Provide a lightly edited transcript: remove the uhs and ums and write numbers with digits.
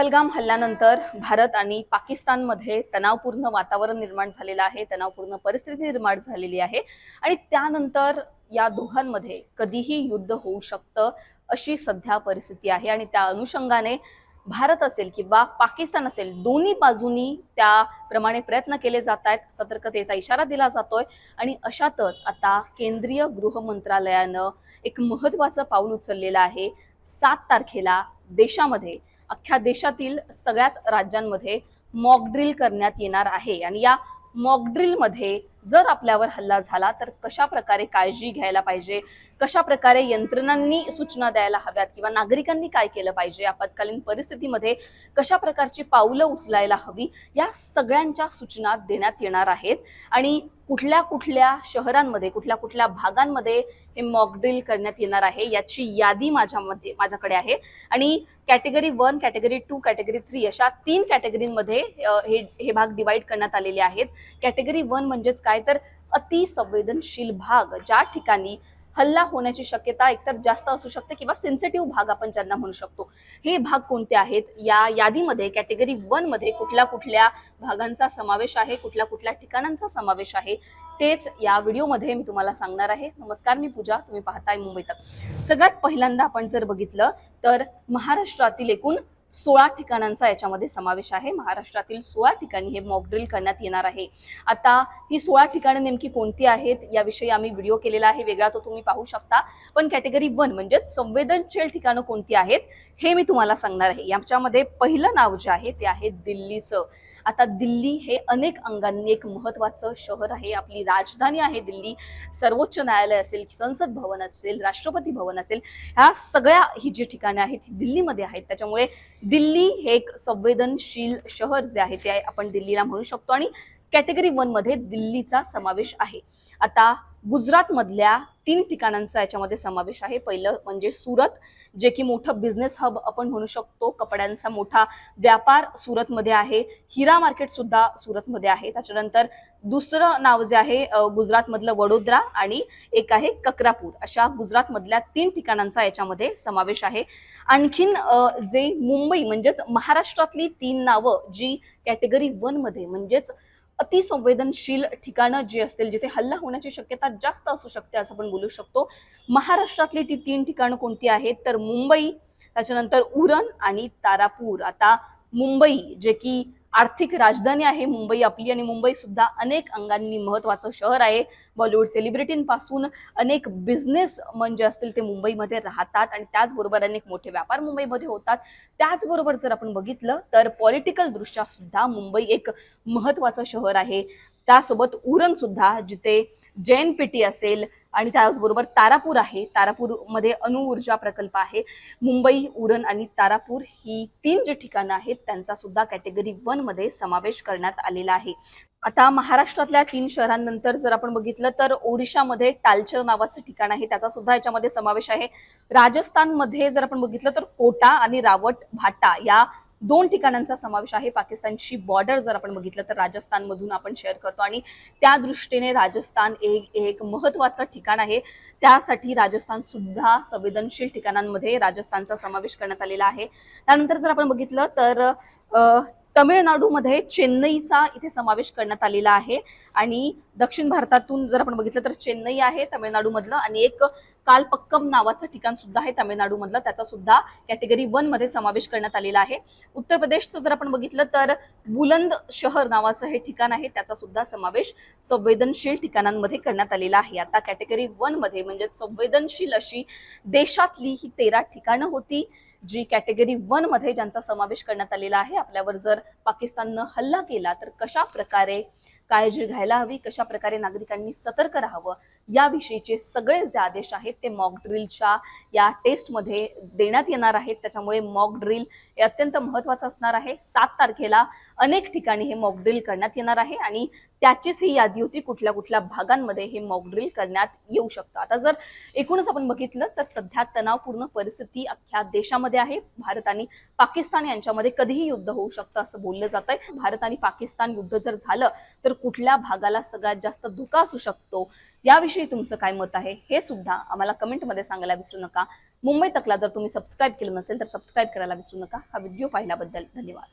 पहलगाम हल्ल्यानंतर भारत आणि पाकिस्तानमध्ये तणावपूर्ण वातावरण निर्माण झालेलं आहे, तणावपूर्ण परिस्थिती निर्माण झालेली आहे आणि त्यानंतर या दोघांमध्ये कधीही युद्ध होऊ शकतं अशी सध्या परिस्थिती आहे आणि त्या अनुषंगाने भारत असेल किंवा पाकिस्तान असेल दोन्ही बाजूनी त्याप्रमाणे प्रयत्न केले जात आहेत, सतर्कतेचा इशारा दिला जातोय आणि अशातच आता केंद्रीय गृह मंत्रालयानं एक महत्त्वाचं पाऊल उचललेलं आहे। 7 तारखेला देशामध्ये अख्ख्या देशातील सगळ्याच राज्यांमध्ये मॉक ड्रिल करण्यात येणार आहे आणि या मॉक ड्रिल मध्ये जर आपल्यावर हल्ला झाला तर कशा प्रकारे काळजी घ्यायला पाहिजे, कशा प्रकारे यंत्रणांनी सूचना द्यायला हव्यात किंवा नागरिकांनी काय केलं पाहिजे, आपत्कालीन परिस्थितीमध्ये कशा प्रकारची पावलं उचलायला हवी, या सगळ्यांच्या सूचना देण्यात येणार आहेत आणि कुठल्या कुठल्या शहरांमध्ये कुठल्या कुठल्या भागांमध्ये हे मॉक ड्रिल करण्यात येणार आहे याची यादी माझ्याकडे आहे आणि कॅटेगरी 1, कॅटेगरी 2, कॅटेगरी 3 अशा 3 कॅटेगरीमध्ये हे भाग डिवाइड करण्यात आलेले आहेत। कॅटेगरी 1 म्हणजेच काय तर अति संवेदनशील भाग, ज्या ठिकाणी हल्ला होण्याची शक्यता एकतर जास्त असू शकते किंवा सेन्सिटिव्ह भाग आपण ज्यांना म्हणू शकतो। हे भाग कोणते आहेत या यादीमध्ये कॅटेगरी 1 मध्ये कुठल्या कुठल्या भागांचा समावेश आहे, कुठल्या कुठल्या ठिकाणांचा समावेश आहे तेच या व्हिडिओमध्ये मी तुम्हाला सांगणार आहे। नमस्कार, मी पूजा, तुम्ही पाहताय मुंबई तक। सगळ्यात पहिल्यांदा आपण जर बघितलं तर महाराष्ट्रातील एकूण 16 ठिकाणांचा याच्यामध्ये समावेश आहे। महाराष्ट्रातील 16 ठिकाणी हे मॉक ड्रिल करण्यात येणार आहे। आता ही 16 ठिकाणे नेमकी कोणती आहेत याविषयी आम्ही व्हिडिओ केलेला आहे वेगळा, तो तुम्ही पाहू शकता। पण कॅटेगरी 1 म्हणजे संवेदनशील ठिकाणं कोणती आहेत हे मी तुम्हाला सांगणार आहे। याच्यामध्ये पहिलं नाव जे आहे ते आहे दिल्लीचं। आता दिल्ली हे अनेक अंगांनी एक महत्त्वाचं शहर आहे, आपली राजधानी आहे दिल्ली। सर्वोच्च न्यायालय असेल, संसद भवन असेल, राष्ट्रपती भवन असेल, ह्या सगळ्या ही जी ठिकाणे आहेत ही दिल्लीमध्ये आहेत। त्याच्यामुळे दिल्ली हे एक संवेदनशील शहर जे आहे ते आपण दिल्लीला म्हणू शकतो आणि कॅटेगरी 1 मध्ये दिल्लीचा समावेश आहे। आता गुजरात मधल्या 3 ठिकाणांचा याच्यामध्ये समावेश आहे। पहिलं म्हणजे सुरत, जे की मोठं बिझनेस हब आपण म्हणू शकतो, कपड्यांचा मोठा व्यापार सुरतमध्ये आहे, हिरा मार्केट सुद्धा सुरतमध्ये आहे। त्याच्यानंतर दुसरं नाव जे आहे गुजरात मधलं वडोदरा आणि एक आहे ककरापूर, अशा गुजरात मधल्या 3 ठिकाणांचा याच्यामध्ये समावेश आहे। आणखीन जे मुंबई म्हणजेच महाराष्ट्रातली 3 नावं जी कॅटेगरी 1 मध्ये म्हणजेच अतिसंवेदनशील ठिकाणं जी असतील, जिथे हल्ला होण्याची शक्यता जास्त असू शकते असं आपण बोलू शकतो। महाराष्ट्रातली ती 3 ठिकाणं कोणती आहेत तर मुंबई, त्याच्यानंतर उरण आणि तारापूर। आता मुंबई जे की आर्थिक राजधानी आहे मुंबई आपली आणि मुंबई सुद्धा अनेक अंगांनी महत्त्वाचं शहर आहे। बॉलिवूड सेलिब्रिटींपासून अनेक बिझनेस म्हणजे असतील ते मुंबईमध्ये राहतात आणि त्याचबरोबर अनेक मोठे व्यापार मुंबईमध्ये होतात। त्याचबरोबर जर आपण बघितलं तर पॉलिटिकल दृष्ट्या सुद्धा मुंबई एक महत्त्वाचं शहर आहे। त्यासोबत उरण सुद्धा, जिथे JNPT असेल आणि त्याचबरोबर तारापूर आहे, तारापूरमध्ये अणुऊर्जा प्रकल्प आहे। मुंबई, उरण आणि तारापूर ही 3 जी ठिकाणं आहेत त्यांचा सुद्धा कॅटेगरी 1 मध्ये समावेश करण्यात आलेला आहे। आता महाराष्ट्रातल्या 3 शहरांनंतर जर आपण बघितलं तर ओडिशामध्ये टालचर नावाचं ठिकाण आहे, त्याचा सुद्धा याच्यामध्ये समावेश आहे। राजस्थानमध्ये जर आपण बघितलं तर कोटा आणि रावट भाटा या 2 ठिकाणांचा समावेश आहे। पाकिस्तानची बॉर्डर जर आपण बघितलं तर राजस्थान मधून आपण शेअर करतो आणि त्या दृष्टीने राजस्थान एक महत्त्वाचं ठिकाण आहे। त्यासाठी राजस्थान सुद्धा संवेदनशील ठिकाणांमध्ये राजस्थानचा समावेश करण्यात आलेला आहे। त्यानंतर जर आपण बघितलं तर तमिळनाडूमध्ये चेन्नईचा इथे समावेश करण्यात आलेला आहे आणि दक्षिण भारतातून जर आपण बघितलं तर चेन्नई आहे तमिळनाडू मधलं आणि एक कालपक्कम नावाचं ठिकाण सुद्धा आहे तमिळनाडू मधलं, त्याचा सुद्धा कॅटेगरी 1 मध्ये समावेश करण्यात आलेला आहे। उत्तर प्रदेशचं जर आपण बघितलं तर बुलंद शहर नावाचं हे ठिकाण आहे, त्याचा सुद्धा समावेश संवेदनशील ठिकाणांमध्ये करण्यात आलेला आहे। आता कॅटेगरी 1 मध्ये म्हणजे संवेदनशील अशी देशातली ही 13 ठिकाणं होती जी कॅटेगरी 1 मध्ये ज्यांचा समावेश करण्यात आलेला आहे। आपल्यावर जर पाकिस्ताननं हल्ला केला तर कशा प्रकारे काळजी घ्यायला हवी, कशा प्रकारे नागरिकांनी सतर्क राहावं याविषयीचे सगळे जे आदेश आहेत ते मॉक ड्रिलच्या या टेस्टमध्ये देण्यात येणार आहेत। त्याच्यामुळे मॉक ड्रिल हे अत्यंत महत्त्वाचं असणार आहे। 7 तारखेला अनेक ठिकाणी हे मॉक ड्रिल करण्यात येणार आहे आणि त्याचीच ही यादी होती कुठल्या कुठल्या भागांमध्ये हे मॉक ड्रिल करण्यात येऊ शकतं। आता जर एकूणच आपण बघितलं तर सध्या तणावपूर्ण परिस्थिती अख्ख्या देशामध्ये आहे। भारत आणि पाकिस्तान यांच्यामध्ये कधीही युद्ध होऊ शकतं असं बोललं जात आहे। भारत आणि पाकिस्तान युद्ध जर झालं तर कुठल्या भागाला सगळ्यात जास्त धोका असू शकतो याविषयी तुमचं काय मत आहे हे सुद्धा आम्हाला कमेंटमध्ये सांगायला विसरू नका. मुंबई तकला जर तुम्ही सबस्क्राईब केलं नसेल तर सबस्क्राईब करायला विसरू नका. हा व्हिडिओ पाहिल्याबद्दल धन्यवाद.